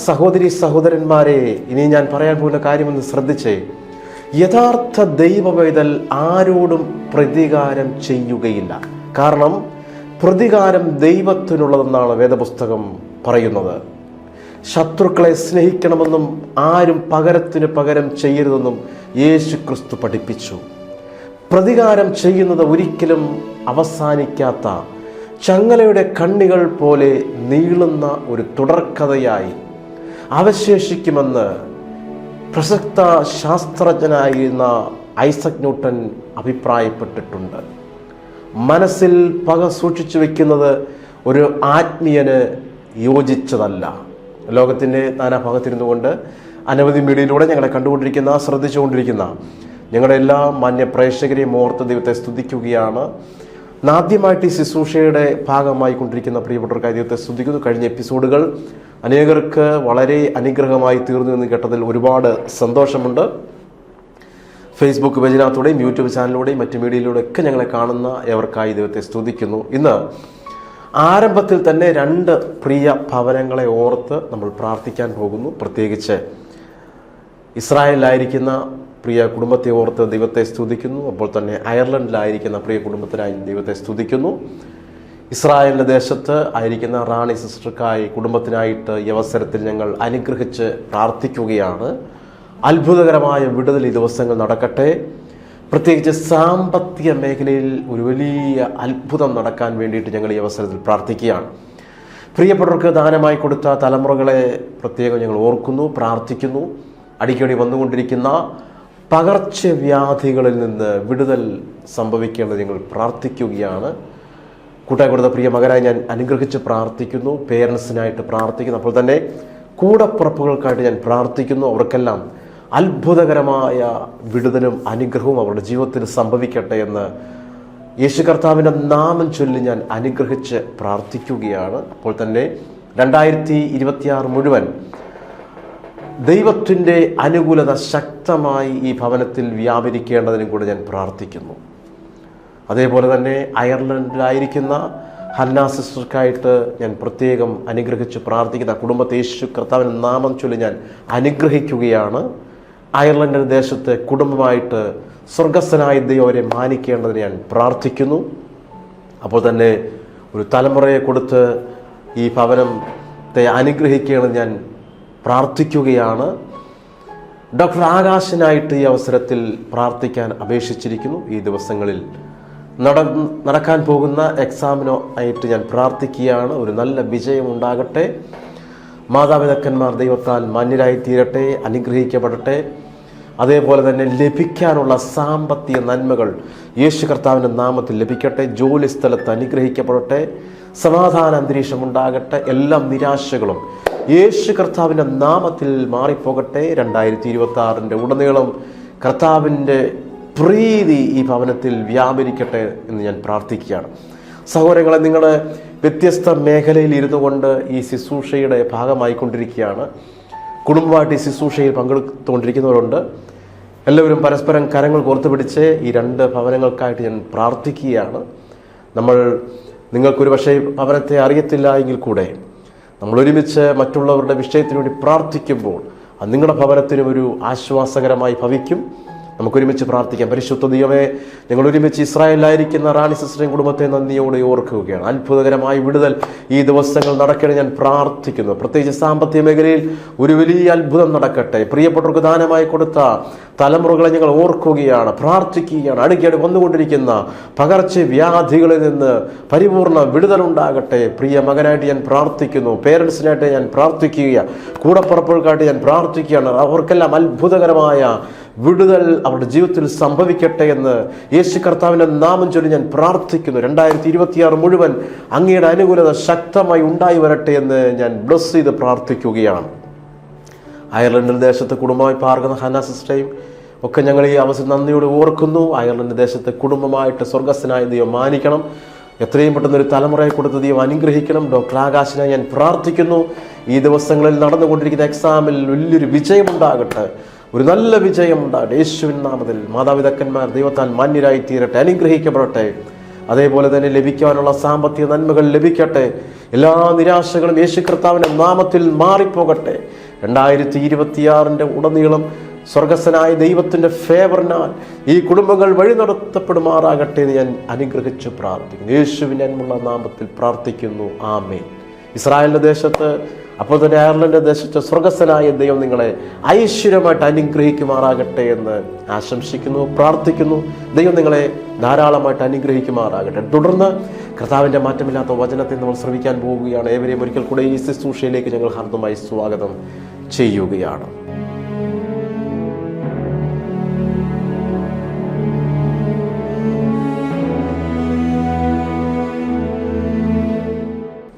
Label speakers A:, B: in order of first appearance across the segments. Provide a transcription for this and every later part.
A: സഹോദരി സഹോദരന്മാരെ, ഇനി ഞാൻ പറയാൻ പോകുന്ന കാര്യമൊന്ന് ശ്രദ്ധിച്ചേ. യഥാർത്ഥ ദൈവവേദൽ ആരോടും പ്രതികാരം ചെയ്യുകയില്ല. കാരണം പ്രതികാരം ദൈവത്തിനുള്ളതെന്നാണ് വേദപുസ്തകം പറയുന്നത്. ശത്രുക്കളെ സ്നേഹിക്കണമെന്നും ആരും പകരത്തിന് പകരം ചെയ്യരുതെന്നും യേശു ക്രിസ്തു പഠിപ്പിച്ചു. പ്രതികാരം ചെയ്യുന്നത് ഒരിക്കലും അവസാനിക്കാത്ത ചങ്ങലയുടെ കണ്ണികൾ പോലെ നീളുന്ന ഒരു തുടർക്കഥയായി അവശേഷിക്കുമെന്ന് പ്രസക്ത ശാസ്ത്രജ്ഞനായിരുന്ന ഐസക് ന്യൂട്ടൻ അഭിപ്രായപ്പെട്ടിട്ടുണ്ട്. മനസ്സിൽ പക സൂക്ഷിച്ചു വെക്കുന്നത് ഒരു ആത്മീയന് യോജിച്ചതല്ല. ലോകത്തിൻ്റെ നാനാഭാഗത്തിരുന്നു കൊണ്ട് അനവധി മീഡിയയിലൂടെ ഞങ്ങളെ കണ്ടുകൊണ്ടിരിക്കുന്ന, ശ്രദ്ധിച്ചുകൊണ്ടിരിക്കുന്ന ഞങ്ങളുടെ എല്ലാ മാന്യ പ്രേക്ഷകരെയും ഓർത്ത് ദൈവത്തെ സ്തുതിക്കുകയാണ്. ആദ്യമായിട്ട് ഈ ശുശ്രൂഷയുടെ ഭാഗമായി കൊണ്ടിരിക്കുന്ന പ്രിയപ്പെട്ടവർക്കായി ദൈവത്തെ സ്തുതിക്കുന്നു. കഴിഞ്ഞ എപ്പിസോഡുകൾ അനേകർക്ക് വളരെ അനുഗ്രഹമായി തീർന്നു എന്ന് കേട്ടതിൽ ഒരുപാട് സന്തോഷമുണ്ട്. ഫേസ്ബുക്ക് പേജിനകത്തൂടെയും യൂട്യൂബ് ചാനലിലൂടെയും മറ്റു മീഡിയയിലൂടെയും ഒക്കെ ഞങ്ങളെ കാണുന്ന ഏവർക്കായി ദൈവത്തെ സ്തുതിക്കുന്നു. ഇന്ന് ആരംഭത്തിൽ തന്നെ 2 പ്രിയ ഭവനങ്ങളെ ഓർത്ത് നമ്മൾ പ്രാർത്ഥിക്കാൻ പോകുന്നു. പ്രത്യേകിച്ച് ഇസ്രായേലിലായിരിക്കുന്ന പ്രിയ കുടുംബത്തെ ഓർത്ത് ദൈവത്തെ സ്തുതിക്കുന്നു. അപ്പോൾ തന്നെ അയർലൻഡിലായിരിക്കുന്ന പ്രിയ കുടുംബത്തിനായി ദൈവത്തെ സ്തുതിക്കുന്നു. ഇസ്രായേലിൻ്റെ ദേശത്ത് ആയിരിക്കുന്ന റാണി സിസ്റ്റർക്കായി കുടുംബത്തിനായിട്ട് ഈ അവസരത്തിൽ ഞങ്ങൾ അനുഗ്രഹിച്ച് പ്രാർത്ഥിക്കുകയാണ്. അത്ഭുതകരമായ വിടുതൽ ഈ ദിവസങ്ങൾ നടക്കട്ടെ. പ്രത്യേകിച്ച് സാമ്പത്തിക മേഖലയിൽ ഒരു വലിയ അത്ഭുതം നടക്കാൻ വേണ്ടിയിട്ട് ഞങ്ങൾ ഈ അവസരത്തിൽ പ്രാർത്ഥിക്കുകയാണ്. പ്രിയപ്പെട്ടവർക്ക് ദാനമായി കൊടുത്ത തലമുറകളെ പ്രത്യേകം ഞങ്ങൾ ഓർക്കുന്നു, പ്രാർത്ഥിക്കുന്നു. അടിക്കടി വന്നുകൊണ്ടിരിക്കുന്ന പകർച്ചവ്യാധികളിൽ നിന്ന് വിടുതൽ സംഭവിക്കേണ്ടത് ഞങ്ങൾ പ്രാർത്ഥിക്കുകയാണ്. കൂട്ടായി കൊടുത്ത പ്രിയ മകനായി ഞാൻ അനുഗ്രഹിച്ച് പ്രാർത്ഥിക്കുന്നു. പേരൻസിനായിട്ട് പ്രാർത്ഥിക്കുന്നു. അപ്പോൾ തന്നെ കൂടപ്പുറപ്പുകൾക്കായിട്ട് ഞാൻ പ്രാർത്ഥിക്കുന്നു. അവർക്കെല്ലാം അത്ഭുതകരമായ വിടുതലും അനുഗ്രഹവും അവരുടെ ജീവിതത്തിൽ സംഭവിക്കട്ടെ എന്ന് യേശു കർത്താവിൻ്റെ നാമം ചൊല്ലി ഞാൻ അനുഗ്രഹിച്ച് പ്രാർത്ഥിക്കുകയാണ്. അപ്പോൾ തന്നെ 2026 മുഴുവൻ ദൈവത്തിൻ്റെ അനുകൂലത ശക്തമായി ഈ ഭവനത്തിൽ വ്യാപരിക്കേണ്ടതിനും കൂടെ ഞാൻ പ്രാർത്ഥിക്കുന്നു. അതേപോലെ തന്നെ അയർലൻഡിലായിരിക്കുന്ന ഹന്ന സിസ്റ്റർക്കായിട്ട് ഞാൻ പ്രത്യേകം അനുഗ്രഹിച്ച് പ്രാർത്ഥിക്കുന്ന കുടുംബത്തെ യേശു കർത്താവിൻ്റെ നാമം ചൊല്ലി ഞാൻ അനുഗ്രഹിക്കുകയാണ്. അയർലൻഡ് ദേശത്തെ കുടുംബമായിട്ട് സ്വർഗസ്ഥനായ ദൈവം അവരെ മാനിക്കേണ്ടതിന് ഞാൻ പ്രാർത്ഥിക്കുന്നു. അപ്പോൾ തന്നെ ഒരു തലമുറയെ കൊടുത്ത് ഈ ഭവനത്തെ അനുഗ്രഹിക്കണമെന്ന് ഞാൻ പ്രാർത്ഥിക്കുകയാണ്. ഡോക്ടർ ആകാശനായിട്ട് ഈ അവസരത്തിൽ പ്രാർത്ഥിക്കാൻ അപേക്ഷിച്ചിരിക്കുന്നു. ഈ ദിവസങ്ങളിൽ നടക്കാൻ പോകുന്ന എക്സാമിനോ ആയിട്ട് ഞാൻ പ്രാർത്ഥിക്കുകയാണ്. ഒരു നല്ല വിജയം ഉണ്ടാകട്ടെ. മാതാപിതാക്കന്മാർ ദൈവത്താൽ മാന്യരായി തീരട്ടെ, അനുഗ്രഹിക്കപ്പെടട്ടെ. അതേപോലെ തന്നെ ലഭിക്കാനുള്ള സാമ്പത്തിക നന്മകൾ യേശു കർത്താവിൻ്റെ നാമത്തിൽ ലഭിക്കട്ടെ. ജോലി സ്ഥലത്ത് അനുഗ്രഹിക്കപ്പെടട്ടെ. സമാധാന അന്തരീക്ഷം ഉണ്ടാകട്ടെ. എല്ലാ നിരാശകളും യേശു കർത്താവിൻ്റെ നാമത്തിൽ മാറിപ്പോകട്ടെ. 2026 ഉടനീളം കർത്താവിൻ്റെ പ്രീതി ഈ ഭവനത്തിൽ വ്യാപരിക്കട്ടെ എന്ന് ഞാൻ പ്രാർത്ഥിക്കുകയാണ്. സഹോദരങ്ങളെ, നിങ്ങൾ വ്യത്യസ്ത മേഖലയിൽ ഇരുന്നു കൊണ്ട് ഈ ശുശ്രൂഷയുടെ ഭാഗമായിക്കൊണ്ടിരിക്കുകയാണ്. കുടുംബമായിട്ട് ഈ ശുശ്രൂഷയിൽ പങ്കെടുത്തുകൊണ്ടിരിക്കുന്നവരുണ്ട്. എല്ലാവരും പരസ്പരം കരങ്ങൾ കോർത്ത് പിടിച്ച് ഈ 2 ഭവനങ്ങൾക്കായിട്ട് ഞാൻ പ്രാർത്ഥിക്കുകയാണ്. നിങ്ങൾക്കൊരു പക്ഷേ ഭവനത്തെ അറിയത്തില്ല എങ്കിൽ കൂടെ നമ്മൾ ഒരുമിച്ച് മറ്റുള്ളവരുടെ വിഷയത്തിന് വേണ്ടി പ്രാർത്ഥിക്കുമ്പോൾ അത് നിങ്ങളുടെ ഭവനത്തിനും ഒരു ആശ്വാസകരമായി ഭവിക്കും. നമുക്കൊരുമിച്ച് പ്രാർത്ഥിക്കാം. പരിശുദ്ധ ദൈവമേ, ഞങ്ങൾ ഒരുമിച്ച് ഇസ്രായേലിലായിരിക്കുന്ന റാണി സിസ്റ്ററിൻ കുടുംബത്തെ നന്ദിയോടെ ഓർക്കുകയാണ്. അത്ഭുതകരമായ വിടുതൽ ഈ ദിവസങ്ങൾ നടക്കണേ ഞാൻ പ്രാർത്ഥിക്കുന്നു. പ്രത്യേകിച്ച് സാമ്പത്തിക മേഖലയിൽ ഒരു വലിയ അത്ഭുതം നടക്കട്ടെ. പ്രിയപ്പെട്ടവർക്ക് ദാനമായി കൊടുത്ത തലമുറകളെ ഞങ്ങൾ ഓർക്കുകയാണ്, പ്രാർത്ഥിക്കുകയാണ്. അടുക്കിടെ വന്നുകൊണ്ടിരിക്കുന്ന പകർച്ചവ്യാധികളിൽ നിന്ന് പരിപൂർണ വിടുതലുണ്ടാകട്ടെ. പ്രിയ മകനായിട്ട് ഞാൻ പ്രാർത്ഥിക്കുന്നു. പേരൻസിനായിട്ട് ഞാൻ പ്രാർത്ഥിക്കുക. കൂടപ്പുറപ്പുകൾക്കായിട്ട് ഞാൻ പ്രാർത്ഥിക്കുകയാണ്. അവർക്കെല്ലാം അത്ഭുതകരമായ വിടുതൽ അവരുടെ ജീവിതത്തിൽ സംഭവിക്കട്ടെ എന്ന് യേശു കർത്താവിൻ്റെ നാമം ചൊല്ലി ഞാൻ പ്രാർത്ഥിക്കുന്നു. 2026 മുഴുവൻ അങ്ങയുടെ അനുകൂലത ശക്തമായി ഉണ്ടായി വരട്ടെ എന്ന് ഞാൻ ബ്ലസ് ചെയ്ത് പ്രാർത്ഥിക്കുകയാണ്. അയർലൻഡ് ദേശത്തെ കുടുംബമായി പാർക്കുന്ന ഹന്ന സിസ്റ്ററേയും ഒക്കെ ഞങ്ങൾ ഈ അവസരം നന്ദിയോടെ ഓർക്കുന്നു. അയർലൻഡ് ദേശത്തെ കുടുംബമായിട്ട് സ്വർഗസ്ഥനായ ദൈവം മാനിക്കണം. എത്രയും പെട്ടെന്നൊരു തലമുറയെ കൊടുത്ത് ദൈവം അനുഗ്രഹിക്കണം. ഡോക്ടർ ആകാശിനായി ഞാൻ പ്രാർത്ഥിക്കുന്നു. ഈ ദിവസങ്ങളിൽ നടന്നുകൊണ്ടിരിക്കുന്ന എക്സാമിൽ വലിയൊരു വിജയമുണ്ടാകട്ടെ, ഒരു നല്ല വിജയം ഉണ്ടാകട്ടെ. യേശുവിൻ നാമത്തിൽ മാതാപിതാക്കന്മാർ ദൈവത്താൽ മാന്യരായി തീരട്ടെ, അനുഗ്രഹിക്കപ്പെടട്ടെ. അതേപോലെ തന്നെ ലഭിക്കാനുള്ള സാമ്പത്തിക നന്മകൾ ലഭിക്കട്ടെ. എല്ലാ നിരാശകളും യേശു കർത്താവിൻ്റെ നാമത്തിൽ മാറിപ്പോകട്ടെ. 2026 ഉടനീളം സ്വർഗസ്ഥനായ ദൈവത്തിൻ്റെ ഫേവറിനാൽ ഈ കുടുംബങ്ങൾ വഴി നടത്തപ്പെടുമാറാകട്ടെ എന്ന് ഞാൻ അനുഗ്രഹിച്ചു പ്രാർത്ഥിക്കുന്നു. യേശുവിൻ്റെ അൻപുള്ള നാമത്തിൽ പ്രാർത്ഥിക്കുന്നു. ആമേൻ. ഇസ്രായേലിൻ്റെ ദേശത്ത്, അപ്പോൾ തന്നെ അയർലൻഡിൻ്റെ ദേശത്ത് സ്വർഗസ്ഥനായ ദൈവം നിങ്ങളെ ഐശ്വര്യമായിട്ട് അനുഗ്രഹിക്കുമാറാകട്ടെ എന്ന് ആശംസിക്കുന്നു, പ്രാർത്ഥിക്കുന്നു. ദൈവം നിങ്ങളെ ധാരാളമായിട്ട് അനുഗ്രഹിക്കുമാറാകട്ടെ. തുടർന്ന് കർത്താവിൻ്റെ മാറ്റമില്ലാത്ത വചനത്തെ നമ്മൾ ശ്രമിക്കാൻ പോവുകയാണ്. ഏവരെയും ഒരിക്കൽ കൂടെ ഈ ശുശ്രൂഷയിലേക്ക് ഞങ്ങൾ ഹാർദമായി സ്വാഗതം ചെയ്യുകയാണ്.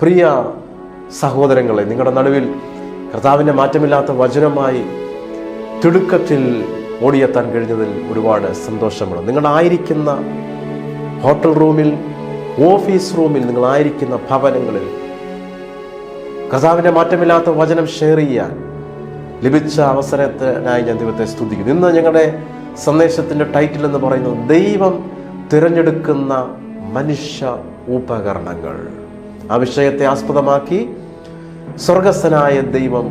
A: പ്രിയ സഹോദരങ്ങളെ, നിങ്ങളുടെ നടുവിൽ കർത്താവിൻ്റെ മാറ്റമില്ലാത്ത വചനമായി തിടുക്കത്തിൽ ഓടിയെത്താൻ കഴിഞ്ഞതിൽ ഒരുപാട് സന്തോഷമുണ്ട്. നിങ്ങളായിരിക്കുന്ന ഹോട്ടൽ റൂമിൽ, ഓഫീസ് റൂമിൽ, നിങ്ങളായിരിക്കുന്ന ഭവനങ്ങളിൽ കർത്താവിൻ്റെ മാറ്റമില്ലാത്ത വചനം ഷെയർ ചെയ്യാൻ ലഭിച്ച അവസരത്തിനായി ഞാൻ ദൈവത്തെ സ്തുതിക്കുന്നു. ഇന്ന് ഞങ്ങളുടെ സന്ദേശത്തിൻ്റെ ടൈറ്റിൽ എന്ന് പറയുന്നത് ദൈവം തിരഞ്ഞെടുക്കുന്ന മനുഷ്യ ഉപകരണങ്ങൾ. ആ വിഷയത്തെ ആസ്പദമാക്കി സ്വർഗസ്ഥനായ ദൈവം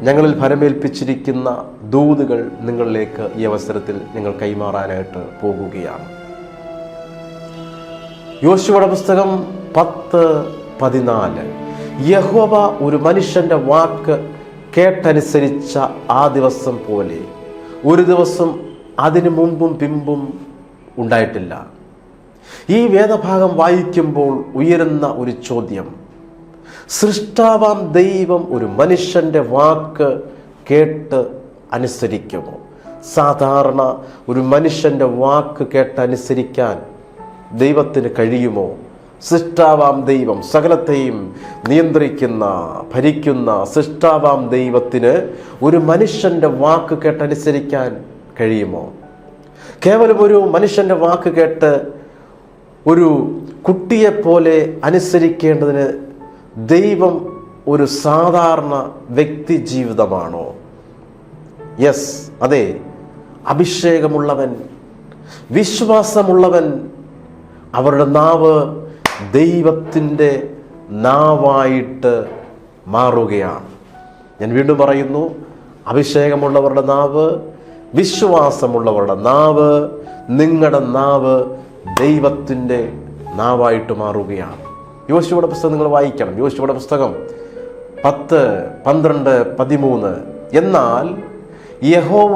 A: ഞങ്ങളിൽ ഫലമേൽപ്പിച്ചിരിക്കുന്ന ദൂതുകൾ നിങ്ങളിലേക്ക് ഈ അവസരത്തിൽ ഞങ്ങൾ കൈമാറാനായിട്ട് പോകുകയാണ്. യോശുവയുടെ പുസ്തകം 10:14. യഹോവ ഒരു മനുഷ്യന്റെ വാക്ക് കേട്ടനുസരിച്ച ആ ദിവസം പോലെ ഒരു ദിവസം അതിനു മുമ്പും പിമ്പും ഉണ്ടായിട്ടില്ല. ഈ വേദഭാഗം വായിക്കുമ്പോൾ ഉയരുന്ന ഒരു ചോദ്യം, സൃഷ്ടാവാം ദൈവം ഒരു മനുഷ്യന്റെ വാക്ക് കേട്ട് അനുസരിക്കുമോ? സാധാരണ ഒരു മനുഷ്യന്റെ വാക്ക് കേട്ട് അനുസരിക്കാൻ ദൈവത്തിന് കഴിയുമോ? സൃഷ്ടാവാം ദൈവം, സകലത്തെയും നിയന്ത്രിക്കുന്ന, ഭരിക്കുന്ന സൃഷ്ടാവാം ദൈവത്തിന് ഒരു മനുഷ്യന്റെ വാക്ക് കേട്ടനുസരിക്കാൻ കഴിയുമോ? കേവലം ഒരു മനുഷ്യന്റെ വാക്ക് കേട്ട് ഒരു കുട്ടിയെപ്പോലെ അനുസരിക്കേണ്ടതിന് ദൈവം ഒരു സാധാരണ വ്യക്തി ജീവിതമാണോ? യെസ്, അതെ. അഭിഷേകമുള്ളവൻ, വിശ്വാസമുള്ളവൻ, അവരുടെ നാവ് ദൈവത്തിൻ്റെ നാവായിട്ട് മാറുകയാണ്. ഞാൻ വീണ്ടും പറയുന്നു, അഭിഷേകമുള്ളവരുടെ നാവ്, വിശ്വാസമുള്ളവരുടെ നാവ്, നിങ്ങളുടെ നാവ് ദൈവത്തിൻ്റെ നാവായിട്ട് മാറുകയാണ്. യോശുവയുടെ പുസ്തകം നിങ്ങൾ വായിക്കണം. യോശുവയുടെ പുസ്തകം 10, 12, 13. എന്നാൽ യഹോവ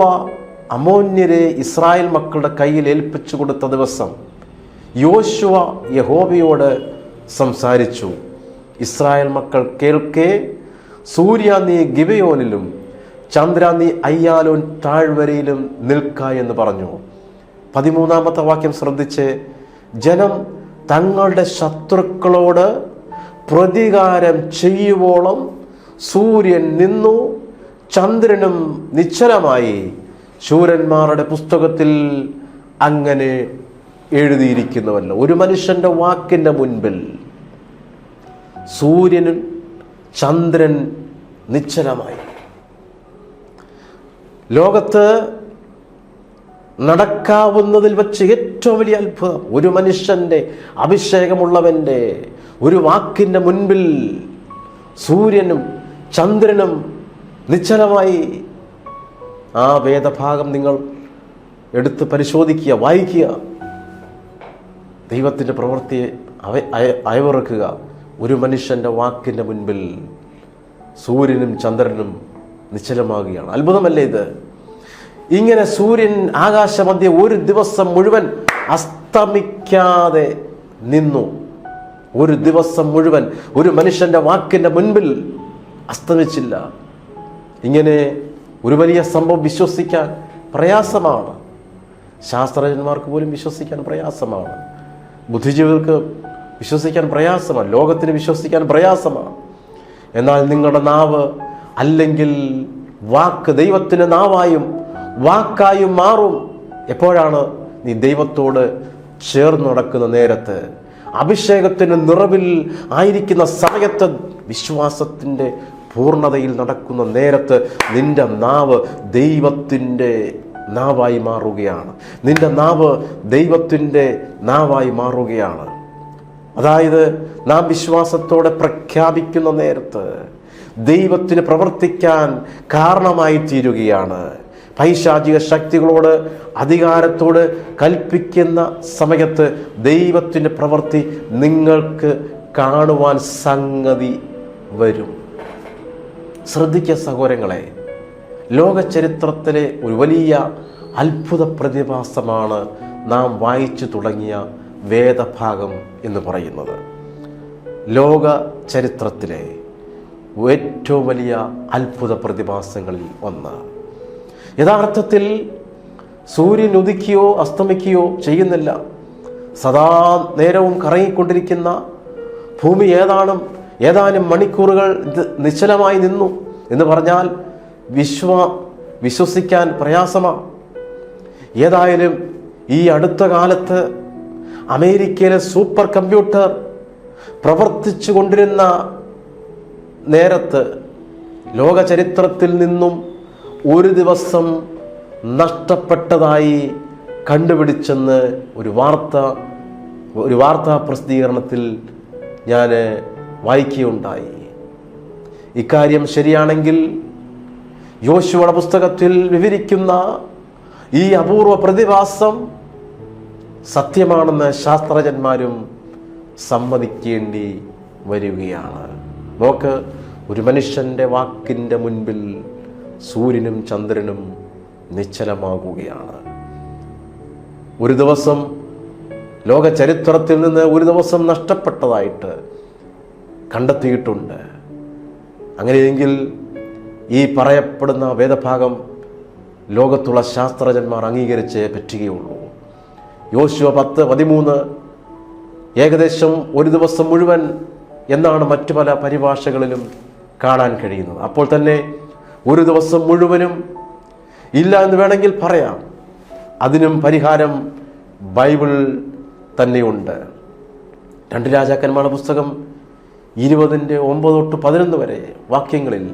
A: അമോന്യരെ ഇസ്രായേൽ മക്കളുടെ കയ്യിൽ ഏൽപ്പിച്ചു കൊടുത്ത ദിവസം യോശുവ യഹോവയോട് സംസാരിച്ചു. ഇസ്രായേൽ മക്കൾ കേൾക്കെ, സൂര്യ നീ ഗിബയോനിലും ചന്ദ്ര നീ അയ്യാലോൻ താഴ്വരയിലും നിൽക്ക എന്ന് പറഞ്ഞു. 13-ാമത്തെ വാക്യം ശ്രദ്ധിച്ച്, ജനം തങ്ങളുടെ ശത്രുക്കളോട് പ്രതികാരം ചെയ്യുവോളം സൂര്യൻ നിന്നു, ചന്ദ്രനും നിശ്ചലമായി. ശൂരന്മാരുടെ പുസ്തകത്തിൽ അങ്ങനെ എഴുതിയിരിക്കുന്നുവല്ലോ. ഒരു മനുഷ്യന്റെ വാക്കിന്റെ മുൻപിൽ സൂര്യനും ചന്ദ്രൻ നിശ്ചലമായി. ലോകത്ത് നടക്കാവുന്നതിൽ വെച്ച് ഏറ്റവും വലിയ അത്ഭുതം, ഒരു മനുഷ്യന്റെ, അഭിഷേകമുള്ളവന്റെ ഒരു വാക്കിന്റെ മുൻപിൽ സൂര്യനും ചന്ദ്രനും നിശ്ചലമായി. ആ വേദഭാഗം നിങ്ങൾ എടുത്ത് പരിശോധിക്കുക, വായിക്കുക. ദൈവത്തിൻ്റെ പ്രവൃത്തിയെ അയവിറക്കുക. ഒരു മനുഷ്യന്റെ വാക്കിന്റെ മുൻപിൽ സൂര്യനും ചന്ദ്രനും നിശ്ചലമാകുകയാണ്. അത്ഭുതമല്ലേ ഇത്? ഇങ്ങനെ സൂര്യൻ ആകാശമധ്യേ ഒരു ദിവസം മുഴുവൻ അസ്തമിക്കാതെ നിന്നു. ഒരു ദിവസം മുഴുവൻ ഒരു മനുഷ്യന്റെ വാക്കിന്റെ മുൻപിൽ അസ്തമിച്ചില്ല. ഇങ്ങനെ ഒരു വലിയ സംഭവം വിശ്വസിക്കാൻ പ്രയാസമാണ്. ശാസ്ത്രജ്ഞന്മാർക്ക് പോലും വിശ്വസിക്കാൻ പ്രയാസമാണ്. ബുദ്ധിജീവികൾക്ക് വിശ്വസിക്കാൻ പ്രയാസമാണ്. ലോകത്തിന് വിശ്വസിക്കാൻ പ്രയാസമാണ്. എന്നാൽ നിങ്ങളുടെ നാവ് അല്ലെങ്കിൽ വാക്ക് ദൈവത്തിന് നാവായും വാക്കായും മാറും. എപ്പോഴാണ്? നീ ദൈവത്തോട് ചേർന്ന് നടക്കുന്ന നേരത്ത്, അഭിഷേകത്തിന് നിറവിൽ ആയിരിക്കുന്ന സമയത്ത്, വിശ്വാസത്തിൻ്റെ പൂർണ്ണതയിൽ നടക്കുന്ന നേരത്ത് നിന്റെ നാവ് ദൈവത്തിൻ്റെ നാവായി മാറുകയാണ്. നിന്റെ നാവ് ദൈവത്തിൻ്റെ നാവായി മാറുകയാണ്. അതായത് നാം വിശ്വാസത്തോടെ പ്രഖ്യാപിക്കുന്ന നേരത്ത് ദൈവത്തിന് പ്രവർത്തിക്കാൻ കാരണമായി തീരുകയാണ്. പൈശാചിക ശക്തികളോട് അധികാരത്തോട് കൽപ്പിക്കുന്ന സമയത്ത് ദൈവത്തിൻ്റെ പ്രവൃത്തി നിങ്ങൾക്ക് കാണുവാൻ സംഗതി വരും. ശ്രദ്ധിക്കുക സഹോദരങ്ങളെ, ലോക ചരിത്രത്തിലെ ഒരു വലിയ അത്ഭുത പ്രതിഭാസമാണ് നാം വായിച്ചു തുടങ്ങിയ വേദഭാഗം എന്ന് പറയുന്നത്. ലോക ചരിത്രത്തിലെ ഏറ്റവും വലിയ അത്ഭുത പ്രതിഭാസങ്ങളിൽ ഒന്ന്. യഥാർത്ഥത്തിൽ സൂര്യൻ ഉദിക്കുകയോ അസ്തമിക്കുകയോ ചെയ്യുന്നില്ല. സദാ നേരവും കറങ്ങിക്കൊണ്ടിരിക്കുന്ന ഭൂമി ഏതാനും മണിക്കൂറുകൾ നിശ്ചലമായി നിന്നു എന്ന് പറഞ്ഞാൽ വിശ്വസിക്കാൻ പ്രയാസമാണ്. ഏതായാലും ഈ അടുത്ത കാലത്ത് അമേരിക്കയിലെ സൂപ്പർ കമ്പ്യൂട്ടർ പ്രവർത്തിച്ചു കൊണ്ടിരുന്ന നേരത്ത് ലോക ചരിത്രത്തിൽ നിന്നും ഒരു ദിവസം നഷ്ടപ്പെട്ടതായി കണ്ടുപിടിച്ചെന്ന് ഒരു വാർത്താ പ്രസിദ്ധീകരണത്തിൽ ഞാൻ വായിക്കുകയുണ്ടായി. ഇക്കാര്യം ശരിയാണെങ്കിൽ യോശുവയുടെ പുസ്തകത്തിൽ വിവരിക്കുന്ന ഈ അപൂർവ പ്രതിഭാസം സത്യമാണെന്ന് ശാസ്ത്രജ്ഞന്മാരും സമ്മതിക്കേണ്ടി വരികയാണ്. നോക്ക്, ഒരു മനുഷ്യൻ്റെ വാക്കിൻ്റെ മുൻപിൽ സൂര്യനും ചന്ദ്രനും നിശ്ചലമാകുകയാണ്. ഒരു ദിവസം ലോക ചരിത്രത്തിൽ നിന്ന് ഒരു ദിവസം നഷ്ടപ്പെട്ടതായിട്ട് കണ്ടെത്തിയിട്ടുണ്ട്. അങ്ങനെയെങ്കിൽ ഈ പറയപ്പെടുന്ന വേദഭാഗം ലോകത്തുള്ള ശാസ്ത്രജ്ഞന്മാർ അംഗീകരിച്ചേ പറ്റുകയുള്ളൂ. യോശുവ 10:13 ഏകദേശം ഒരു ദിവസം മുഴുവൻ എന്നാണ് മറ്റു പല പരിഭാഷകളിലും കാണാൻ കഴിയുന്നത്. അപ്പോൾ തന്നെ ഒരു ദിവസം മുഴുവനും ഇല്ല എന്ന് വേണമെങ്കിൽ പറയാം. അതിനും പരിഹാരം ബൈബിൾ തന്നെയുണ്ട്. 2 രാജാക്കന്മാരുടെ പുസ്തകം 20:9-11 വരെ വാക്യങ്ങളിൽ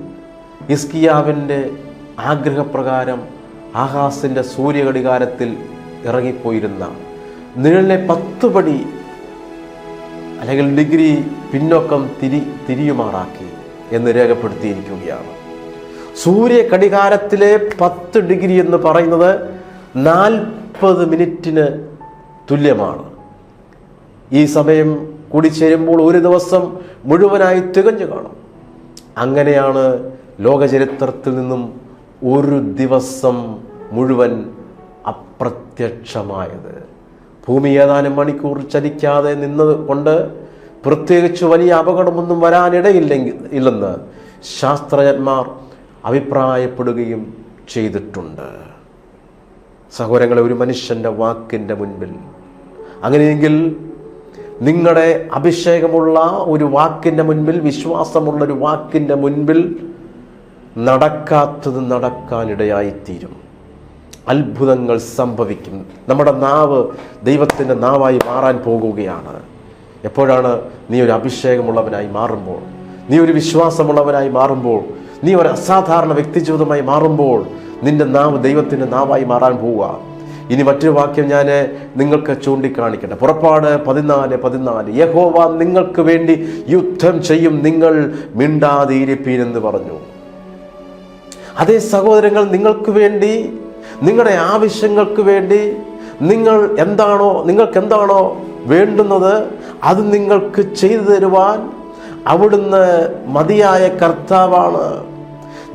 A: ഹിസ്കിയാവിൻ്റെ ആഗ്രഹപ്രകാരം ആഹാസിൻ്റെ സൂര്യഘടികാരത്തിൽ ഇറങ്ങിപ്പോയിരുന്ന നിഴലിനെ 10 പടി അല്ലെങ്കിൽ ഡിഗ്രി പിന്നോക്കം തിരിയുമാറാക്കി എന്ന് രേഖപ്പെടുത്തിയിരിക്കുകയാണ്. സൂര്യഘടികാരത്തിലെ 10 ഡിഗ്രി എന്ന് പറയുന്നത് 40 മിനിറ്റിന് തുല്യമാണ്. ഈ സമയം കൂടി ചേരുമ്പോൾ ഒരു ദിവസം മുഴുവനായി തികഞ്ഞു കാണും. അങ്ങനെയാണ് ലോകചരിത്രത്തിൽ നിന്നും ഒരു ദിവസം മുഴുവൻ അപ്രത്യക്ഷമായത്. ഭൂമി ഏതാനും മണിക്കൂർ ചലിക്കാതെ നിന്നത് കൊണ്ട് പ്രത്യേകിച്ച് വലിയ അപകടമൊന്നും വരാനിടയില്ലെന്ന് ശാസ്ത്രജ്ഞന്മാർ അഭിപ്രായപ്പെടുകയും ചെയ്തിട്ടുണ്ട്. സഹോദരങ്ങളെ, ഒരു മനുഷ്യൻ്റെ വാക്കിൻ്റെ മുൻപിൽ, അങ്ങനെയെങ്കിൽ നിങ്ങളുടെ അഭിഷേകമുള്ള ഒരു വാക്കിൻ്റെ മുൻപിൽ, വിശ്വാസമുള്ളൊരു വാക്കിൻ്റെ മുൻപിൽ നടക്കാത്തത് നടക്കാനിടയായിത്തീരും. അത്ഭുതങ്ങൾ സംഭവിക്കും. നമ്മുടെ നാവ് ദൈവത്തിൻ്റെ നാവായി മാറാൻ പോകുകയാണ്. എപ്പോഴാണ് നീ ഒരു അഭിഷേകമുള്ളവനായി മാറുമ്പോൾ, നീ ഒരു വിശ്വാസമുള്ളവനായി മാറുമ്പോൾ, നീ ഒരു അസാധാരണ വ്യക്തിജീവിതമായി മാറുമ്പോൾ നിന്റെ നാവ് ദൈവത്തിൻ്റെ നാവായി മാറാൻ പോവുക. ഇനി മറ്റൊരു വാക്യം ഞാൻ നിങ്ങൾക്ക് ചൂണ്ടിക്കാണിക്കട്ടെ. പുറപ്പാട് 14:14 യഹോവ നിങ്ങൾക്ക് വേണ്ടി യുദ്ധം ചെയ്യും, നിങ്ങൾ മിണ്ടാതിരിപ്പീനെന്ന് പറഞ്ഞു. അതേ സഹോദരങ്ങൾ, നിങ്ങൾക്ക് വേണ്ടി, നിങ്ങളുടെ ആവശ്യങ്ങൾക്ക് വേണ്ടി നിങ്ങൾക്ക് എന്താണോ വേണ്ടുന്നത് അത് നിങ്ങൾക്ക് ചെയ്തു തരുവാൻ അവിടുന്ന് മതിയായ കർത്താവാണ്.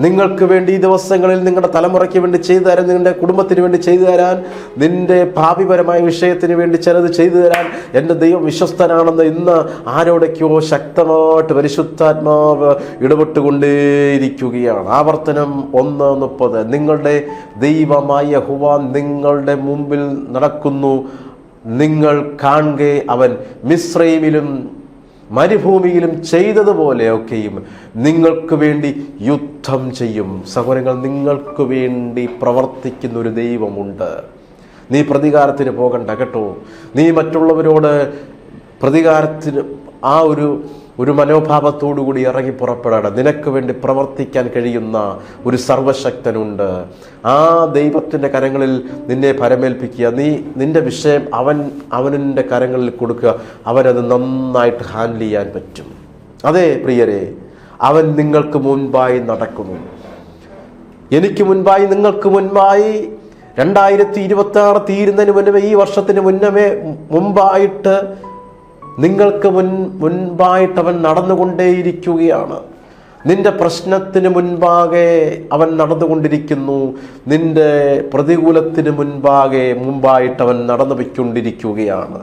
A: നിങ്ങൾക്ക് വേണ്ടി ഈ ദിവസങ്ങളിൽ നിങ്ങളുടെ തലമുറയ്ക്ക് വേണ്ടി ചെയ്തു തരാൻ, നിങ്ങളുടെ കുടുംബത്തിന് വേണ്ടി ചെയ്തു തരാൻ, നിന്റെ ഭാവിപരമായ വിഷയത്തിന് വേണ്ടി ചിലത് ചെയ്തു തരാൻ എൻ്റെ ദൈവം വിശ്വസ്തനാണെന്ന് ഇന്ന് ആരോടൊക്കെയോ ശക്തമായിട്ട് പരിശുദ്ധാത്മാവ് ഇടപെട്ടുകൊണ്ടേയിരിക്കുകയാണ്. ആവർത്തനം 1:30 നിങ്ങളുടെ ദൈവമായ യഹോവ നിങ്ങളുടെ മുമ്പിൽ നടക്കുന്നു, നിങ്ങൾ കാണുകെ അവൻ മിസ്രയീമിലും മരുഭൂമിയിലും ചെയ്തതുപോലെയൊക്കെയും നിങ്ങൾക്ക് വേണ്ടി യുദ്ധം ചെയ്യും. സഹോദരങ്ങൾ, നിങ്ങൾക്ക് വേണ്ടി പ്രവർത്തിക്കുന്ന ഒരു ദൈവമുണ്ട്. നീ പ്രതികാരത്തിന് പോകണ്ട കേട്ടോ. നീ മറ്റുള്ളവരോട് പ്രതികാരത്തിന് ആ ഒരു ഒരു മനോഭാവത്തോടുകൂടി ഇറങ്ങി പുറപ്പെടണം. നിനക്ക് വേണ്ടി പ്രവർത്തിക്കാൻ കഴിയുന്ന ഒരു സർവശക്തനുണ്ട്. ആ ദൈവത്തിൻ്റെ കരങ്ങളിൽ നിന്നെ പരമേൽപ്പിക്കുക. നിന്റെ വിഷയം അവൻ്റെ കരങ്ങളിൽ കൊടുക്കുക. അവനത് നന്നായിട്ട് ഹാൻഡിൽ ചെയ്യാൻ പറ്റും. അതെ പ്രിയരെ, അവൻ നിങ്ങൾക്ക് മുൻപായി നടക്കുന്നു. എനിക്ക് മുൻപായി, നിങ്ങൾക്ക് മുൻപായി 2026 തീരുന്നതിന് മുന്നമേ, ഈ വർഷത്തിന് മുമ്പായിട്ട് നിങ്ങൾക്ക് മുൻപായിട്ട് അവൻ നടന്നുകൊണ്ടേയിരിക്കുകയാണ്. നിന്റെ പ്രശ്നത്തിന് മുൻപാകെ അവൻ നടന്നുകൊണ്ടിരിക്കുന്നു. നിന്റെ പ്രതികൂലത്തിന് മുമ്പായിട്ട് അവൻ നടന്നു പോയിക്കൊണ്ടിരിക്കുകയാണ്.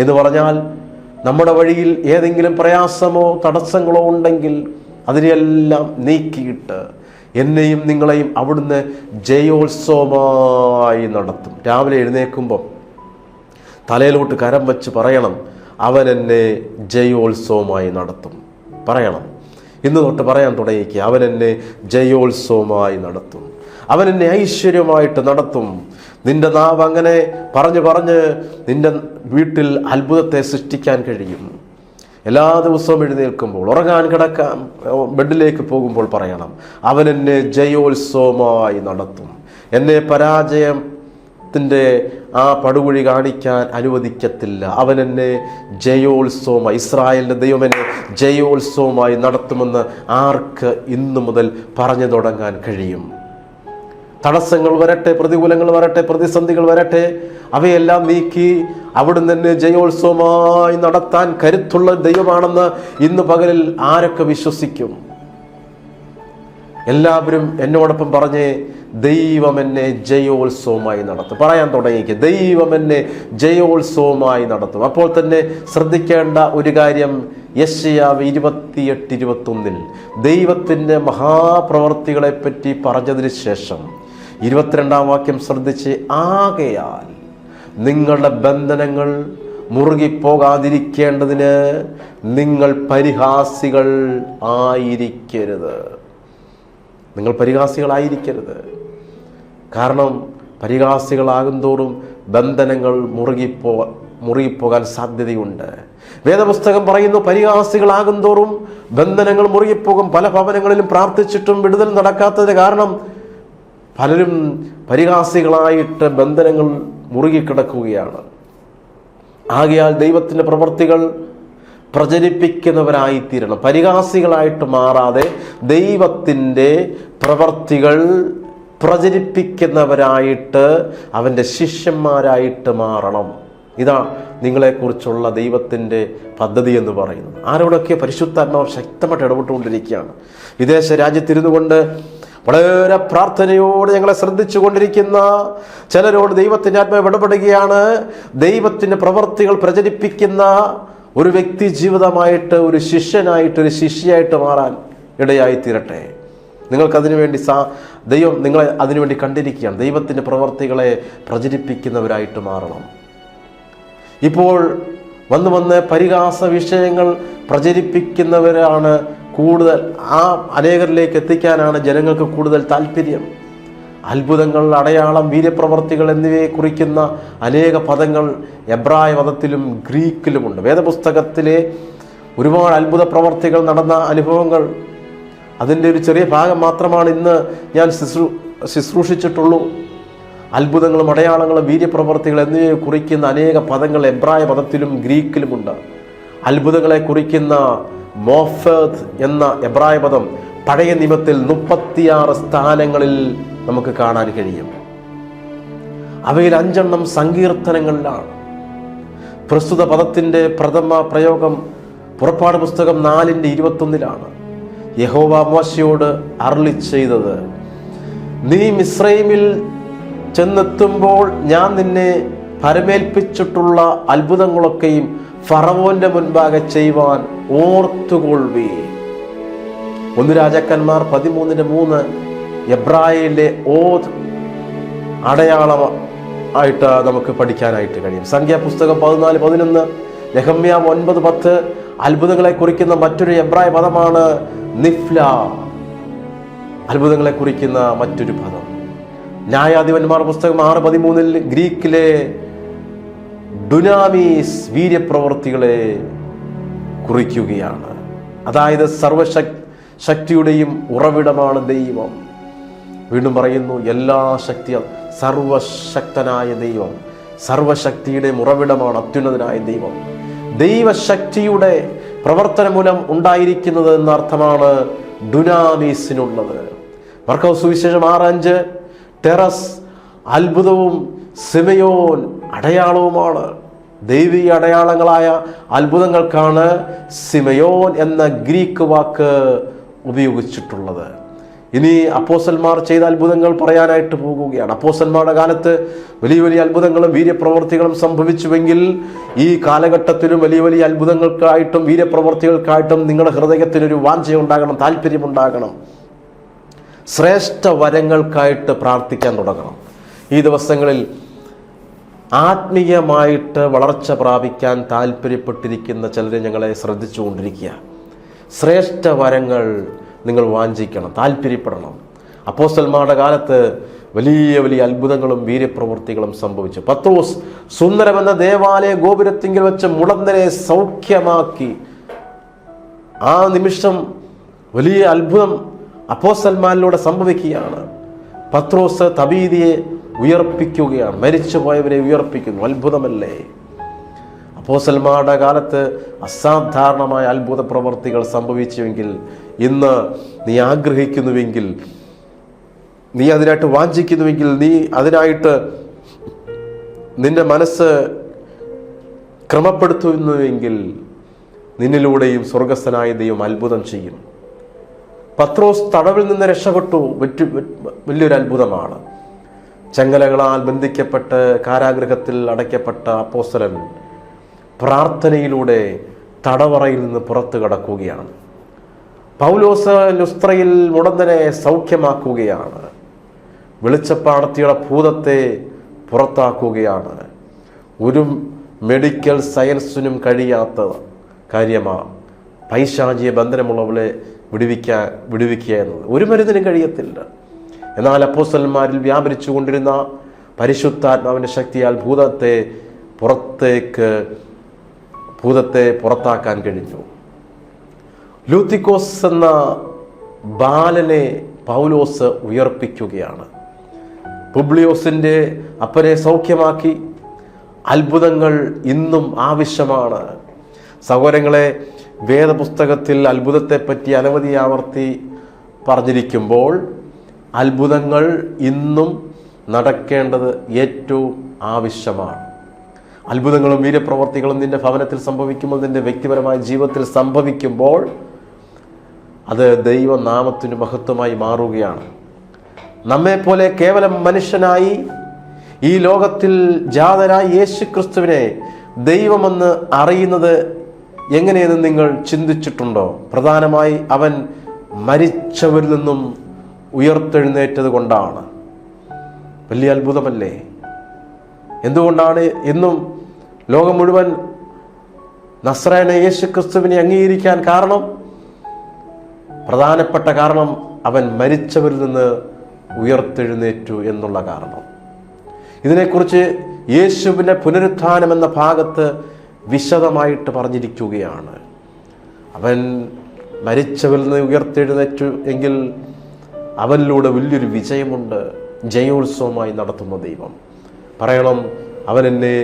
A: എന്ന് പറഞ്ഞാൽ നമ്മുടെ വഴിയിൽ ഏതെങ്കിലും പ്രയാസമോ തടസ്സങ്ങളോ ഉണ്ടെങ്കിൽ അതിനെയെല്ലാം നീക്കിയിട്ട് എന്നെയും നിങ്ങളെയും അവിടുന്ന് ജയോത്സവമായി നടത്തും. രാവിലെ എഴുന്നേൽക്കുമ്പോൾ തലയിലോട്ട് കരം വച്ച് പറയണം, അവൻ എന്നെ ജയോത്സവമായി നടത്തും. പറയണം, ഇന്ന് തൊട്ട് പറയാൻ തുടങ്ങിക്കുക, അവൻ എന്നെ ജയോത്സവമായി നടത്തും, അവൻ എന്നെ ഐശ്വര്യമായിട്ട് നടത്തും. നിന്റെ നാവ് അങ്ങനെ പറഞ്ഞ് നിന്റെ വീട്ടിൽ അത്ഭുതത്തെ സൃഷ്ടിക്കാൻ കഴിയും. എല്ലാ ദിവസവും എഴുന്നേൽക്കുമ്പോൾ, ഉറങ്ങാൻ കിടക്കാൻ ബെഡിലേക്ക് പോകുമ്പോൾ പറയണം, അവൻ എന്നെ ജയോത്സവമായി നടത്തും. എന്നെ പരാജയത്തിൻ്റെ ആ പടുകുഴി കാണിക്കാൻ അനുവദിക്കത്തില്ല. അവൻ എന്നെ ജയോത്സവമായി, ഇസ്രായേലിൻ്റെ ദൈവം എന്നെ ജയോത്സവമായി നടത്തുമെന്ന് ആർക്ക് ഇന്നു മുതൽ പറഞ്ഞു തുടങ്ങാൻ കഴിയും? തടസ്സങ്ങൾ വരട്ടെ, പ്രതികൂലങ്ങൾ വരട്ടെ, പ്രതിസന്ധികൾ വരട്ടെ, അവയെല്ലാം നീക്കി അവിടുന്ന് തന്നെ ജയോത്സവമായി നടത്താൻ കരുത്തുള്ള ദൈവമാണെന്ന് ഇന്ന് പകലിൽ ആരൊക്കെ വിശ്വസിക്കും? എല്ലാവരും എന്നോടൊപ്പം പറഞ്ഞ്, ദൈവം എന്നെ ജയോത്സവമായി നടത്തും. പറയാൻ തുടങ്ങിക്ക്, ദൈവം എന്നെ ജയോത്സവമായി നടത്തും. അപ്പോൾ തന്നെ ശ്രദ്ധിക്കേണ്ട ഒരു കാര്യം, യെശയ്യാവ് 28:21 ദൈവത്തിൻ്റെ മഹാപ്രവർത്തികളെ പറ്റി പറഞ്ഞതിന് ശേഷം 22-ാം വാക്യം ശ്രദ്ധിച്ച്, ആകയാൽ നിങ്ങളുടെ ബന്ധനങ്ങൾ മുറുകിപ്പോകാതിരിക്കേണ്ടതിന് നിങ്ങൾ പരിഹാസികൾ ആയിരിക്കരുത്. നിങ്ങൾ പരിഹാസികളായിരിക്കരുത്. കാരണം പരിഹാസികളാകുന്തോറും ബന്ധനങ്ങൾ മുറുകിപ്പോകാൻ സാധ്യതയുണ്ട്. വേദപുസ്തകം പറയുന്നു, പരിഹാസികളാകുന്തോറും ബന്ധനങ്ങൾ മുറുകിപ്പോകും. പല ഭവനങ്ങളിലും പ്രാർത്ഥിച്ചിട്ടും വിടുതൽ നടക്കാത്തതിന് കാരണം പലരും പരിഹാസികളായിട്ട് ബന്ധനങ്ങൾ മുറുകിക്കിടക്കുകയാണ്. ആകയാൽ ദൈവത്തിൻ്റെ പ്രവൃത്തികൾ പ്രചരിപ്പിക്കുന്നവരായിത്തീരണം. പരിഹാസികളായിട്ട് മാറാതെ ദൈവത്തിൻ്റെ പ്രവൃത്തികൾ പ്രചരിപ്പിക്കുന്നവരായിട്ട്, അവൻ്റെ ശിഷ്യന്മാരായിട്ട് മാറണം. ഇതാ നിങ്ങളെക്കുറിച്ചുള്ള ദൈവത്തിൻ്റെ പദ്ധതി എന്ന് പറയുന്നത്. ആരോടൊക്കെ പരിശുദ്ധാത്മാവ് ശക്തമായിട്ട് ഇടപെട്ടുകൊണ്ടിരിക്കുകയാണ്. വിദേശ രാജ്യത്തിരുന്നു കൊണ്ട് വളരെ പ്രാർത്ഥനയോട് ഞങ്ങളെ ശ്രദ്ധിച്ചു കൊണ്ടിരിക്കുന്ന ചിലരോട് ദൈവത്തിൻ്റെ ആത്മാവ് ഇടപെടുകയാണ്. ദൈവത്തിൻ്റെ പ്രവൃത്തികൾ പ്രചരിപ്പിക്കുന്ന ഒരു വ്യക്തി ജീവിതമായിട്ട്, ഒരു ശിഷ്യനായിട്ട്, ഒരു ശിഷ്യയായിട്ട് മാറാൻ ഇടയായിത്തീരട്ടെ. നിങ്ങൾക്കതിനു വേണ്ടി ദൈവം നിങ്ങളെ അതിനുവേണ്ടി കണ്ടിരിക്കുകയാണ്. ദൈവത്തിൻ്റെ പ്രവൃത്തികളെ പ്രചരിപ്പിക്കുന്നവരായിട്ട് മാറണം. ഇപ്പോൾ വന്ന് പരിഹാസ വിഷയങ്ങൾ പ്രചരിപ്പിക്കുന്നവരാണ് കൂടുതൽ. ആ അനേകരിലേക്ക് എത്തിക്കാനാണ് ജനങ്ങൾക്ക് കൂടുതൽ താല്പര്യം. അത്ഭുതങ്ങൾ, അടയാളം, വീര്യപ്രവർത്തികൾ എന്നിവയെ കുറിക്കുന്ന അനേക പദങ്ങൾ എബ്രായ പദത്തിലും ഗ്രീക്കിലുമുണ്ട്. വേദപുസ്തകത്തിലെ ഒരുപാട് അത്ഭുത പ്രവർത്തികൾ നടന്ന അനുഭവങ്ങൾ, അതിൻ്റെ ഒരു ചെറിയ ഭാഗം മാത്രമാണ് ഇന്ന് ഞാൻ ശുശ്രൂഷിച്ചിട്ടുള്ളൂ. അത്ഭുതങ്ങളും അടയാളങ്ങളും വീര്യപ്രവർത്തികൾ എന്നിവയെ കുറിക്കുന്ന അനേക പദങ്ങൾ എബ്രായ പദത്തിലും ഗ്രീക്കിലുമുണ്ട്. അത്ഭുതങ്ങളെ കുറിക്കുന്ന മോഫത്ത് എന്ന എബ്രായ പദം പഴയ നിയമത്തിൽ 36 സ്ഥാനങ്ങളിൽ നമുക്ക് കാണാൻ കഴിയും. അവയിൽ 5 സങ്കീർത്തനങ്ങളിലാണ്. പ്രസ്തുത പദത്തിൻ്റെ പ്രഥമ പ്രയോഗം പുറപ്പാട് പുസ്തകം 4:21 യഹോവ മോശയോട് അരുളി ചെയ്തത്, നീ മിസ്രൈമിൽ ചെന്നെത്തുമ്പോൾ ഞാൻ നിന്നെ പരമേൽപ്പിച്ചിട്ടുള്ള അത്ഭുതങ്ങളൊക്കെയും ഫറവോന്റെ മുൻപാകെ ചെയ്യുവാൻ ഓർത്തുകൊള്ളുവീ. 1 രാജാക്കന്മാർ 13:3 എബ്രായയിലെ ഓത് അടയാളമായിട്ട് നമുക്ക് പഠിക്കാനായിട്ട് കഴിയും. സംഖ്യാപുസ്തകം 14:11 നെഹമ്യാവ് 9:10 അത്ഭുതങ്ങളെ കുറിക്കുന്ന മറ്റൊരു എബ്രായ പദമാണ് നിഫ്ല. അത്ഭുതങ്ങളെ കുറിക്കുന്ന മറ്റൊരു പദം. ന്യായാധിപന്മാർ പുസ്തകം 6:13 ഗ്രീക്കിലെ ഡുനാമീസ് വീര്യപ്രവർത്തികളെ കുറിക്കുകയാണ്. അതായത് സർവശക്തിയുടെയും ഉറവിടമാണ് ദൈവം. വീണ്ടും പറയുന്നു, എല്ലാ ശക്തിയും സർവശക്തനായ ദൈവം, സർവശക്തിയുടെ ഉറവിടമാണ് അത്യുന്നതനായ ദൈവം. ദൈവശക്തിയുടെ പ്രവർത്തനം മൂലം ഉണ്ടായിരിക്കുന്നത് എന്ന അർത്ഥമാണ് ഡുനാമീസിനുള്ളത്. മർക്കോസ് സുവിശേഷം 6:5 ടെറസ് അത്ഭുതവും സിമയോൻ അടയാളവുമാണ്. ദൈവിക അടയാളങ്ങളായ അത്ഭുതങ്ങൾക്കാണ് സിമയോൻ എന്ന ഗ്രീക്ക് വാക്ക് ഉപയോഗിച്ചിട്ടുള്ളത്. ഇനി അപ്പോസ്തലന്മാർ ചെയ്ത അത്ഭുതങ്ങൾ പറയാനായിട്ട് പോകുകയാണ്. അപ്പോസ്തലന്മാരുടെ കാലത്ത് വലിയ വലിയ അത്ഭുതങ്ങളും വീര്യപ്രവർത്തികളും സംഭവിച്ചുവെങ്കിൽ ഈ കാലഘട്ടത്തിലും വലിയ വലിയ അത്ഭുതങ്ങൾക്കായിട്ടും വീര്യപ്രവർത്തികൾക്കായിട്ടും നിങ്ങളുടെ ഹൃദയത്തിനൊരു വാഞ്ചയുണ്ടാകണം, താല്പര്യമുണ്ടാകണം. ശ്രേഷ്ഠ വരങ്ങൾക്കായിട്ട് പ്രാർത്ഥിക്കാൻ തുടങ്ങണം. ഈ ദിവസങ്ങളിൽ ആത്മീയമായിട്ട് വളർച്ച പ്രാപിക്കാൻ താല്പര്യപ്പെട്ടിരിക്കുന്ന ചിലരെ ഞങ്ങളെ ശ്രദ്ധിച്ചുകൊണ്ടിരിക്കുക. ശ്രേഷ്ഠ വരങ്ങൾ നിങ്ങൾ വാഞ്ചിക്കണം, താല്പര്യപ്പെടണം. അപ്പോസ്തലന്മാരുടെ കാലത്ത് വലിയ വലിയ അത്ഭുതങ്ങളും വീര്യപ്രവൃത്തികളും സംഭവിച്ചു. പത്രോസ് സുന്ദരമെന്ന ദേവാലയ ഗോപുരത്തിങ്കിൽ വെച്ച് മുടന്തനെ സൗഖ്യമാക്കി. ആ നിമിഷം വലിയ അത്ഭുതം അപ്പോസ്തലന്മാരിലൂടെ സംഭവിക്കുകയാണ്. പത്രോസ് തബീതിയെ ഉയർപ്പിക്കുകയാണ്, മരിച്ചുപോയവരെ ഉയർപ്പിക്കുന്നു. അത്ഭുതമല്ലേ? അപ്പോസ്തലന്മാരുടെ കാലത്ത് അസാധാരണമായ അത്ഭുത പ്രവർത്തികൾ സംഭവിച്ചുവെങ്കിൽ ഇന്ന് നീ ആഗ്രഹിക്കുന്നുവെങ്കിൽ, നീ അതിനായിട്ട് വാഞ്ചിക്കുന്നുവെങ്കിൽ, നീ അതിനായിട്ട് നിന്റെ മനസ്സ് ക്രമപ്പെടുത്തുന്നുവെങ്കിൽ നിന്നിലൂടെയും സ്വർഗസ്ഥനായ ദൈവം അത്ഭുതം ചെയ്യും. പത്രോസ് തടവിൽ നിന്ന് രക്ഷപ്പെട്ടു, വലിയൊരു അത്ഭുതമാണ്. ചങ്ങലകളാൽ ബന്ധിക്കപ്പെട്ട് കാരാഗൃഹത്തിൽ അടയ്ക്കപ്പെട്ട അപ്പോസ്തലൻ പ്രാർത്ഥനയിലൂടെ തടവറയിൽ നിന്ന് പുറത്തു കടക്കുകയാണ്. പൗലോസ് ലുസ്ത്രയിൽ മുടന്തനെ സൗഖ്യമാക്കുകയാണ്. വെളിച്ചപ്പാടത്തിയുടെ ഭൂതത്തെ പുറത്താക്കുകയാണ്. ഒരു മെഡിക്കൽ സയൻസിനും കഴിയാത്ത കാര്യമാണ് പൈശാചിക ബന്ധനമുള്ളവളെ വിടുവിക്കുക എന്നത്. ഒരു മരുന്നിനും കഴിയത്തില്ല. എന്നാൽ അപ്പോസ്തലന്മാരിൽ വ്യാപരിച്ചു കൊണ്ടിരുന്ന പരിശുദ്ധാത്മാവിൻ്റെ ശക്തിയാൽ ഭൂതത്തെ പുറത്താക്കാൻ കഴിഞ്ഞു. ലൂത്തിക്കോസ് എന്ന ബാലനെ പൗലോസ് ഉയർപ്പിക്കുകയാണ്. പുബ്ലിയോസിൻ്റെ അപ്പനെ സൗഖ്യമാക്കി. അത്ഭുതങ്ങൾ ഇന്നും ആവശ്യമാണ്. സഹോദരങ്ങളെ, വേദപുസ്തകത്തിൽ അത്ഭുതത്തെപ്പറ്റി അനവധി ആവർത്തി പറഞ്ഞിരിക്കുമ്പോൾ അത്ഭുതങ്ങൾ ഇന്നും നടക്കേണ്ടത് ഏറ്റവും ആവശ്യമാണ്. അത്ഭുതങ്ങളും വീര്യപ്രവർത്തികളും നിന്റെ ഭവനത്തിൽ സംഭവിക്കുമ്പോൾ, നിന്റെ വ്യക്തിപരമായ ജീവിതത്തിൽ സംഭവിക്കുമ്പോൾ അത് ദൈവനാമത്തിന് മഹത്വമായി മാറുകയാണ്. നമ്മെപ്പോലെ കേവലം മനുഷ്യനായി ഈ ലോകത്തിൽ ജാതരായ യേശു ക്രിസ്തുവിനെ ദൈവമെന്ന് അറിയുന്നത് എങ്ങനെയെന്ന് നിങ്ങൾ ചിന്തിച്ചിട്ടുണ്ടോ? പ്രധാനമായി അവൻ മരിച്ചവരിൽ നിന്നും ഉയർത്തെഴുന്നേറ്റത് കൊണ്ടാണ്. വലിയ അത്ഭുതമല്ലേ? എന്തുകൊണ്ടാണ് ഇന്നും ലോകം മുഴുവൻ നസ്രായനായ യേശു ക്രിസ്തുവിനെ അംഗീകരിക്കാൻ കാരണം? പ്രധാനപ്പെട്ട കാരണം അവൻ മരിച്ചവരിൽ നിന്ന് ഉയർത്തെഴുന്നേറ്റു എന്നുള്ള കാരണം. ഇതിനെക്കുറിച്ച് യേശുവിൻ്റെ പുനരുത്ഥാനം എന്ന ഭാഗത്ത് വിശദമായിട്ട് പറഞ്ഞിരിക്കുകയാണ്. അവൻ മരിച്ചവരിൽ നിന്ന് ഉയർത്തെഴുന്നേറ്റു എങ്കിൽ അവനിലൂടെ വലിയൊരു വിജയമുണ്ട്. ജയോത്സവമായി നടത്തുന്ന ദൈവം പറയണം, അവൻ എന്നെ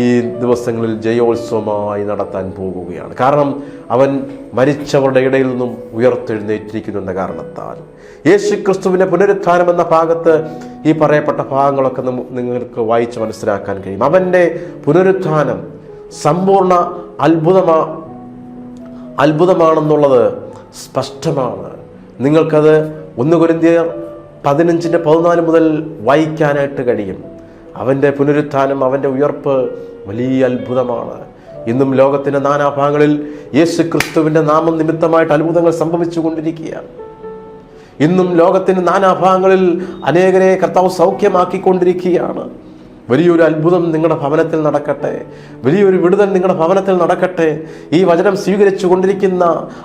A: ഈ ദിവസങ്ങളിൽ ജയോത്സവമായി നടത്താൻ പോകുകയാണ്. കാരണം അവൻ മരിച്ചവരുടെ ഇടയിൽ നിന്നും ഉയർത്തെഴുന്നേറ്റിരിക്കുന്നു എന്ന കാരണത്താൽ. യേശു ക്രിസ്തുവിൻ്റെ പുനരുത്ഥാനം എന്ന ഭാഗത്ത് ഈ പറയപ്പെട്ട ഭാഗങ്ങളൊക്കെ നിങ്ങൾക്ക് വായിച്ച് മനസ്സിലാക്കാൻ കഴിയും. അവൻ്റെ പുനരുത്ഥാനം സമ്പൂർണ്ണ അത്ഭുതമാണെന്നുള്ളത് സ്പഷ്ടമാണ്. നിങ്ങൾക്കത് 1 കൊരിന്ത്യർ 15:14 മുതൽ വായിക്കാനായിട്ട് കഴിയും. അവൻ്റെ പുനരുത്ഥാനം, അവൻ്റെ ഉയർപ്പ് വലിയ അത്ഭുതമാണ്. ഇന്നും ലോകത്തിൻ്റെ നാനാഭാഗങ്ങളിൽ യേശു ക്രിസ്തുവിൻ്റെ നാമം നിമിത്തമായിട്ട് അത്ഭുതങ്ങൾ സംഭവിച്ചു കൊണ്ടിരിക്കുകയാണ്. ഇന്നും ലോകത്തിൻ്റെ നാനാഭാഗങ്ങളിൽ അനേകരെ കർത്താവ് സൗഖ്യമാക്കിക്കൊണ്ടിരിക്കുകയാണ്. വലിയൊരു അത്ഭുതം നിങ്ങളുടെ ഭവനത്തിൽ നടക്കട്ടെ. വലിയൊരു വിടുതൽ നിങ്ങളുടെ ഭവനത്തിൽ നടക്കട്ടെ. ഈ വചനം സ്വീകരിച്ചു കൊണ്ടിരിക്കുന്ന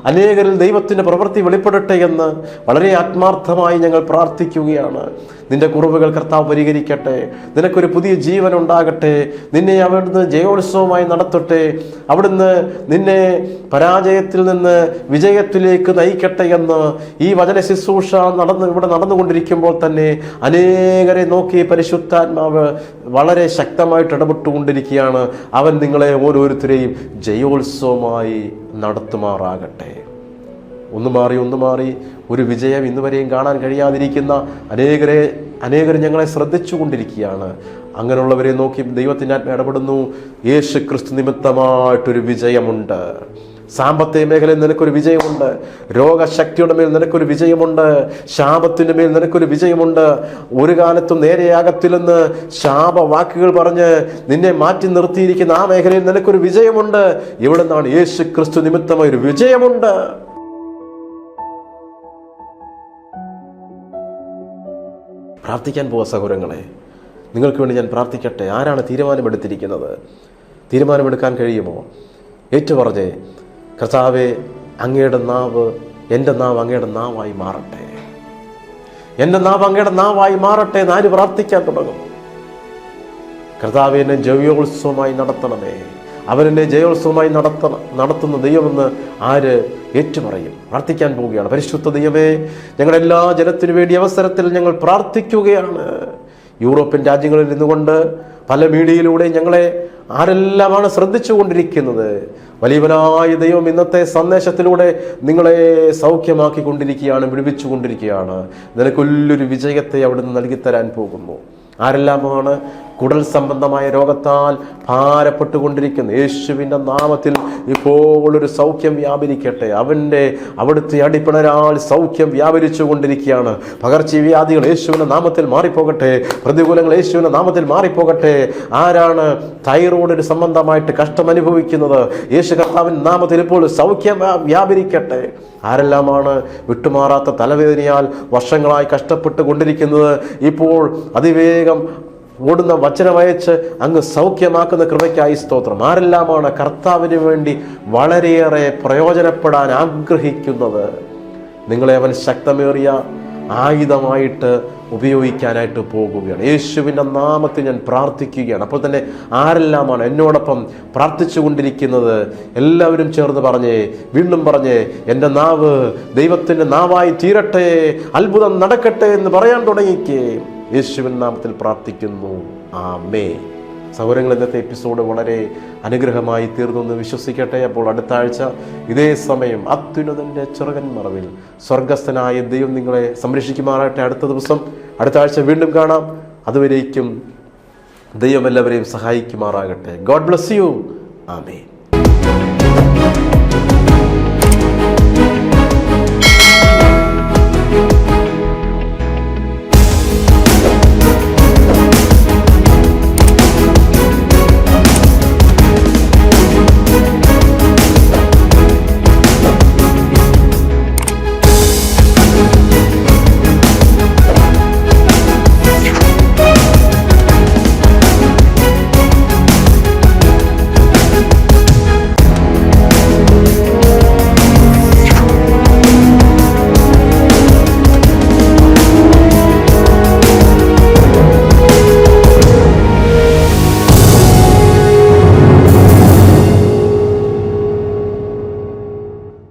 A: അനേകരിൽ ദൈവത്തിൻ്റെ പ്രവൃത്തി വെളിപ്പെടട്ടെ എന്ന് വളരെ ആത്മാർത്ഥമായി ഞങ്ങൾ പ്രാർത്ഥിക്കുകയാണ്. നിന്റെ കുറവുകൾ കർത്താവ് പരിഹരിക്കട്ടെ. നിനക്കൊരു പുതിയ ജീവൻ ഉണ്ടാകട്ടെ. നിന്നെ അവിടുന്ന് ജയോത്സവമായി നടത്തട്ടെ. അവിടുന്ന് നിന്നെ പരാജയത്തിൽ നിന്ന് വിജയത്തിലേക്ക് നയിക്കട്ടെ എന്ന് ഈ വചന ശുശ്രൂഷ ഇവിടെ നടന്നുകൊണ്ടിരിക്കുമ്പോൾ തന്നെ അനേകരെ നോക്കി പരിശുദ്ധാത്മാവ് വളരെ ശക്തമായിട്ട് ഇടപെട്ടുകൊണ്ടിരിക്കുകയാണ്. അവൻ നിങ്ങളെ ഓരോരുത്തരെയും ജയോത്സവമായി നടത്തുമാറാകട്ടെ. ഒന്ന് മാറി ഒരു വിജയം ഇന്നുവരെയും കാണാൻ കഴിയാതിരിക്കുന്ന അനേകർ ഞങ്ങളെ ശ്രദ്ധിച്ചു കൊണ്ടിരിക്കുകയാണ്. അങ്ങനെയുള്ളവരെ നോക്കി ദൈവത്തിൻ്റെ ആത്മ ഇടപെടുന്നു. യേശു ക്രിസ്തു നിമിത്തമായിട്ടൊരു വിജയമുണ്ട്. സാമ്പത്തിക മേഖലയിൽ നിനക്കൊരു വിജയമുണ്ട്. രോഗശക്തിയുടെ മേൽ നിനക്കൊരു വിജയമുണ്ട്. ശാപത്തിൻ്റെ മേൽ നിനക്കൊരു വിജയമുണ്ട്. ഒരു കാലത്തും നേരെയാകത്തില്ലെന്ന് ശാപവാക്കുകൾ പറഞ്ഞ് നിന്നെ മാറ്റി നിർത്തിയിരിക്കുന്ന ആ മേഖലയിൽ നിനക്കൊരു വിജയമുണ്ട്. ഇവിടെ നിന്നാണ് യേശു ക്രിസ്തു നിമിത്തമായ ഒരു വിജയമുണ്ട്. പ്രാർത്ഥിക്കാൻ പോവാ സഹോദരങ്ങളെ. നിങ്ങൾക്ക് വേണ്ടി ഞാൻ പ്രാർത്ഥിക്കട്ടെ. ആരാണ് തീരുമാനമെടുത്തിരിക്കുന്നത്? തീരുമാനമെടുക്കാൻ കഴിയുമോ? ഏറ്റുപറഞ്ഞേ, കർത്താവേ, അങ്ങയുടെ നാവ്, എൻ്റെ നാവ് അങ്ങയുടെ നാവായി മാറട്ടെ. എൻ്റെ നാവ് അങ്ങയുടെ നാവായി മാറട്ടെ. ആര് പ്രാർത്ഥിക്കാൻ തുടങ്ങും? കർത്താവേ, എന്നെ ജയോത്സവമായി നടത്തണമേ. അവരെന്നെ ജയോത്സവമായി നടത്തുന്ന ദൈവമെന്ന് ആര് ഏറ്റുപറയും? പ്രാർത്ഥിക്കാൻ പോവുകയാണ്. പരിശുദ്ധ ദൈവമേ, ഞങ്ങളുടെ എല്ലാ ജനത്തിനു വേണ്ടി അവസരത്തിൽ ഞങ്ങൾ പ്രാർത്ഥിക്കുകയാണ്. യൂറോപ്യൻ രാജ്യങ്ങളിൽ നിന്നുകൊണ്ട് പല മീഡിയയിലൂടെ ഞങ്ങളെ ആരെല്ലാമാണ് ശ്രദ്ധിച്ചു കൊണ്ടിരിക്കുന്നത്. വലിയവനായ ദൈവം ഇന്നത്തെ സന്ദേശത്തിലൂടെ നിങ്ങളെ സൗഖ്യമാക്കിക്കൊണ്ടിരിക്കുകയാണ്, വിടുവിച്ചു കൊണ്ടിരിക്കുകയാണ്. നിനക്കൊല്ലൊരു വിജയത്തെ അവിടുന്ന് നൽകിത്തരാൻ പോകുന്നു. ആരെല്ലാമാണ് കുടൽ സംബന്ധമായ രോഗത്താൽ ഭാരപ്പെട്ടുകൊണ്ടിരിക്കുന്നു? യേശുവിൻ്റെ നാമത്തിൽ ഇപ്പോൾ ഒരു സൗഖ്യം വ്യാപരിക്കട്ടെ. അവിടുത്തെ അടിപ്പിണരാൽ സൗഖ്യം വ്യാപരിച്ചു കൊണ്ടിരിക്കുകയാണ്. പകർച്ചവ്യാധികൾ യേശുവിൻ്റെ നാമത്തിൽ മാറിപ്പോകട്ടെ. പ്രതികൂലങ്ങൾ യേശുവിൻ്റെ നാമത്തിൽ മാറിപ്പോകട്ടെ. ആരാണ് തൈറോയ്ഡ് സംബന്ധമായിട്ട് കഷ്ടം അനുഭവിക്കുന്നത്? യേശു കർത്താവിൻ്റെ നാമത്തിൽ ഇപ്പോൾ സൗഖ്യം വ്യാപരിക്കട്ടെ. ആരെല്ലാമാണ് വിട്ടുമാറാത്ത തലവേദനയാൽ വർഷങ്ങളായി കഷ്ടപ്പെട്ട് കൊണ്ടിരിക്കുന്നത്? ഇപ്പോൾ അതിവേഗം ഓടുന്ന വചനമയച്ച് അങ്ങ് സൗഖ്യമാക്കുന്ന കൃപയ്ക്കായി സ്തോത്രം. ആരെല്ലാമാണ് കർത്താവിന് വേണ്ടി വളരെയേറെ പ്രയോജനപ്പെടാൻ ആഗ്രഹിക്കുന്നത്? നിങ്ങളെ അവൻ ശക്തമേറിയ ആയുധമായിട്ട് ഉപയോഗിക്കാനായിട്ട് പോകുകയാണ്. യേശുവിൻ്റെ നാമത്തിൽ ഞാൻ പ്രാർത്ഥിക്കുകയാണ്. അപ്പോൾ തന്നെ ആരെല്ലാമാണ് എന്നോടൊപ്പം പ്രാർത്ഥിച്ചു കൊണ്ടിരിക്കുന്നത്? എല്ലാവരും ചേർന്ന് പറഞ്ഞേ, വീണ്ടും പറഞ്ഞേ, എൻ്റെ നാവ് ദൈവത്തിൻ്റെ നാവായി തീരട്ടെ, അത്ഭുതം നടക്കട്ടെ എന്ന് പറയാൻ തുടങ്ങിക്കേ. യേശുവിൻ്റെ നാമത്തിൽ പ്രാർത്ഥിക്കുന്നു. ആമേൻ. സഹോദരങ്ങൾ, ഇന്നത്തെ എപ്പിസോഡ് വളരെ അനുഗ്രഹമായി തീർന്നു എന്ന് വിശ്വസിക്കട്ടെ. അപ്പോൾ അടുത്ത ആഴ്ച ഇതേ സമയം അത്യുന്നതൻ്റെ ചിറകൻ മറവിൽ സ്വർഗസ്ഥനായ ദൈവം നിങ്ങളെ സംരക്ഷിക്കുമാറാകട്ടെ. അടുത്ത ദിവസം അടുത്ത ആഴ്ച വീണ്ടും കാണാം. അതുവരേക്കും ദൈവം എല്ലാവരെയും സഹായിക്കുമാറാകട്ടെ. God bless you. ആമേൻ.